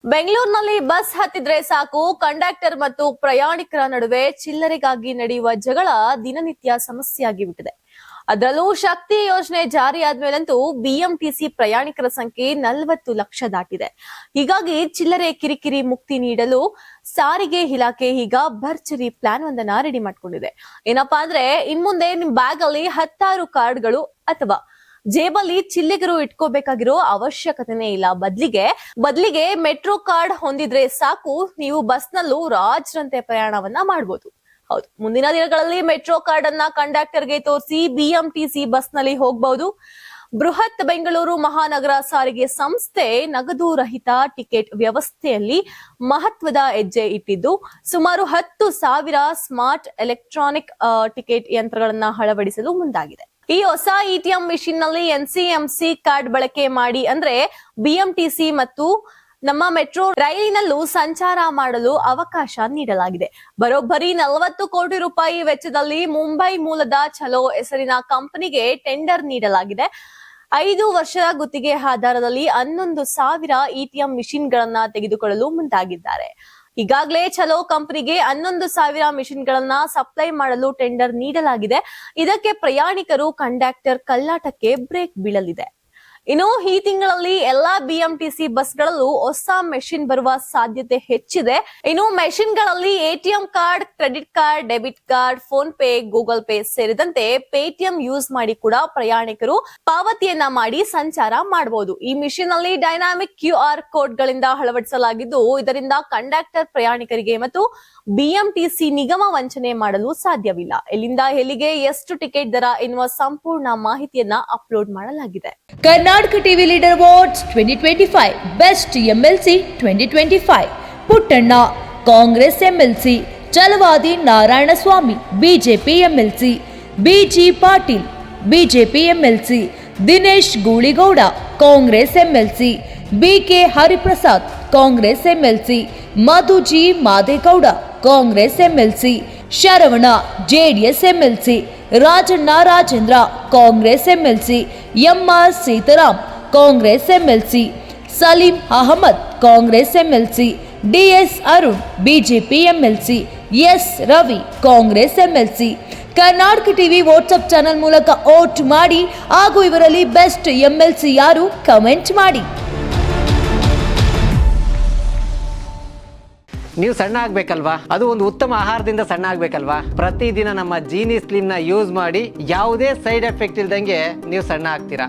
ಬೆಂಗಳೂರಿನಲ್ಲಿ ಬಸ್ ಹತ್ತಿದ್ರೆ ಸಾಕು ಕಂಡಕ್ಟರ್ ಮತ್ತು ಪ್ರಯಾಣಿಕರ ನಡುವೆ ಚಿಲ್ಲರೆಗಾಗಿ ನಡೆಯುವ ಜಗಳ ದಿನನಿತ್ಯ ಸಮಸ್ಯೆಯಾಗಿಬಿಟ್ಟಿದೆ. ಅದರಲ್ಲೂ ಶಕ್ತಿ ಯೋಜನೆ ಜಾರಿಯಾದ್ಮೇಲಂತೂ ಬಿಎಂಟಿಸಿ ಪ್ರಯಾಣಿಕರ ಸಂಖ್ಯೆ 40 ಲಕ್ಷ ದಾಟಿದೆ. ಹೀಗಾಗಿ ಚಿಲ್ಲರೆ ಕಿರಿಕಿರಿ ಮುಕ್ತಿ ನೀಡಲು ಸಾರಿಗೆ ಇಲಾಖೆ ಈಗ ಭರ್ಜರಿ ಪ್ಲಾನ್ ಒಂದನ್ನ ರೆಡಿ ಮಾಡ್ಕೊಂಡಿದೆ. ಏನಪ್ಪಾ ಅಂದ್ರೆ ಇನ್ಮುಂದೆ ನಿಮ್ ಬ್ಯಾಗ್ ಅಲ್ಲಿ 10 ಕಾರ್ಡ್ಗಳು ಅಥವಾ ಜೇಬಲ್ಲಿ ಚಿಲ್ಲಿಗರು ಇಟ್ಕೋಬೇಕಾಗಿರೋ ಅವಶ್ಯಕತೆನೇ ಇಲ್ಲ. ಬದಲಿಗೆ ಮೆಟ್ರೋ ಕಾರ್ಡ್ ಹೊಂದಿದ್ರೆ ಸಾಕು, ನೀವು ಬಸ್ನಲ್ಲೂ ರಾಜ್ರಂತೆ ಪ್ರಯಾಣವನ್ನ ಮಾಡಬಹುದು. ಹೌದು, ಮುಂದಿನ ದಿನಗಳಲ್ಲಿ ಮೆಟ್ರೋ ಕಾರ್ಡ್ ಅನ್ನ ಕಂಡಕ್ಟರ್ಗೆ ತೋರಿಸಿ ಬಿಎಂಟಿಸಿ ಬಸ್ ನಲ್ಲಿ ಹೋಗಬಹುದು. ಬೃಹತ್ ಬೆಂಗಳೂರು ಮಹಾನಗರ ಸಾರಿಗೆ ಸಂಸ್ಥೆ ನಗದು ರಹಿತ ಟಿಕೆಟ್ ವ್ಯವಸ್ಥೆಯಲ್ಲಿ ಮಹತ್ವದ ಹೆಜ್ಜೆ ಇಟ್ಟಿದ್ದು, ಸುಮಾರು 10,000 ಸ್ಮಾರ್ಟ್ ಎಲೆಕ್ಟ್ರಾನಿಕ್ ಟಿಕೆಟ್ ಯಂತ್ರಗಳನ್ನ ಅಳವಡಿಸಲು ಮುಂದಾಗಿದೆ. ಈ ಹೊಸ ಇಟಿಎಂ ಮಿಷಿನ್ ನಲ್ಲಿ ಎನ್ಸಿಎಂಸಿ ಕಾರ್ಡ್ ಬಳಕೆ ಮಾಡಿ ಅಂದ್ರೆ ಬಿಎಂಟಿಸಿ ಮತ್ತು ನಮ್ಮ ಮೆಟ್ರೋ ರೈಲಿನಲ್ಲೂ ಸಂಚಾರ ಮಾಡಲು ಅವಕಾಶ ನೀಡಲಾಗಿದೆ. ಬರೋಬ್ಬರಿ 40 ಕೋಟಿ ರೂಪಾಯಿ ವೆಚ್ಚದಲ್ಲಿ ಮುಂಬೈ ಮೂಲದ ಚಲೋ ಹೆಸರಿನ ಕಂಪನಿಗೆ ಟೆಂಡರ್ ನೀಡಲಾಗಿದೆ. 5 ವರ್ಷದ ಗುತ್ತಿಗೆ ಆಧಾರದಲ್ಲಿ 11,000 ಇಟಿಎಂ ಮಿಷಿನ್ ಗಳನ್ನ ತೆಗೆದುಕೊಳ್ಳಲು ಮುಂದಾಗಿದ್ದಾರೆ. ಈಗಾಗಲೇ ಚಲೋ ಕಂಪನಿಗೆ 11,000 ಮಿಷಿನ್ ಗಳನ್ನ ಸಪ್ಲೈ ಮಾಡಲು ಟೆಂಡರ್ ನೀಡಲಾಗಿದೆ. ಇದಕ್ಕೆ ಪ್ರಯಾಣಿಕರು ಕಂಡಕ್ಟರ್ ಕಳ್ಳಾಟಕ್ಕೆ ಬ್ರೇಕ್ ಬೀಳಲಿದೆ. ಇನ್ನು ಈ ತಿಂಗಳಲ್ಲಿ ಎಲ್ಲಾ ಬಿಎಂಟಿಸಿ ಬಸ್ಗಳಲ್ಲೂ ಹೊಸ ಮೆಷಿನ್ ಬರುವ ಸಾಧ್ಯತೆ ಹೆಚ್ಚಿದೆ. ಇನ್ನು ಮೆಷಿನ್ ಗಳಲ್ಲಿ ATM card, credit card, debit card, phone pay, Google pay ಸೇರಿದಂತೆ ಪೇಟಿಎಂ ಯೂಸ್ ಮಾಡಿ ಕೂಡ ಪ್ರಯಾಣಿಕರು ಪಾವತಿಯನ್ನ ಮಾಡಿ ಸಂಚಾರ ಮಾಡಬಹುದು. ಈ ಮಿಷಿನ್ ನಲ್ಲಿ ಡೈನಾಮಿಕ್ QR ಕೋಡ್ ಗಳಿಂದ ಅಳವಡಿಸಲಾಗಿದ್ದು, ಇದರಿಂದ ಕಂಡಕ್ಟರ್ ಪ್ರಯಾಣಿಕರಿಗೆ ಮತ್ತು ಬಿಎಂಟಿಸಿ ನಿಗಮ ವಂಚನೆ ಮಾಡಲು ಸಾಧ್ಯವಿಲ್ಲ. ಎಲ್ಲಿಂದ ಎಲ್ಲಿಗೆ ಎಷ್ಟು ಟಿಕೆಟ್ ದರ ಎನ್ನುವ ಸಂಪೂರ್ಣ ಮಾಹಿತಿಯನ್ನ ಅಪ್ಲೋಡ್ ಮಾಡಲಾಗಿದೆ. Karnataka TV leader awards 2025 best MLC 2025 Puttanna Congress MLC, Chalavadi Narayanaswamy BJP MLC, B G Patil BJP MLC, Dinesh Gooligowda Congress MLC, B K Hariprasad Congress MLC, Madhu G Madegowda Congress MLC, Sharavana JDS MLC, Rajanna Rajendra Congress MLC, M R Seetharam Congress MLC, Saleem Ahmed Congress MLC, D S Arun BJP MLC, S Ravi Congress MLC. Karnataka TV WhatsApp channel ಮೂಲಕ ವೋಟ್ ಮಾಡಿ ಹಾಗೂ ಇವರಲ್ಲಿ ಬೆಸ್ಟ್ ಎಂಎಲ್ಸಿ ಯಾರು comment ಮಾಡಿ. ನೀವು ಸಣ್ಣ ಆಗ್ಬೇಕಲ್ವಾ? ಅದು ಒಂದು ಉತ್ತಮ ಆಹಾರದಿಂದ ಸಣ್ಣ ಆಗ್ಬೇಕಲ್ವಾ? ಪ್ರತಿದಿನ ನಮ್ಮ ಜೀನಿ ಸ್ಲಿಮ್ ನ ಯೂಸ್ ಮಾಡಿ ಯಾವುದೇ ಸೈಡ್ ಎಫೆಕ್ಟ್ ಇಲ್ದಂಗೆ ನೀವು ಸಣ್ಣ ಆಗ್ತೀರಾ.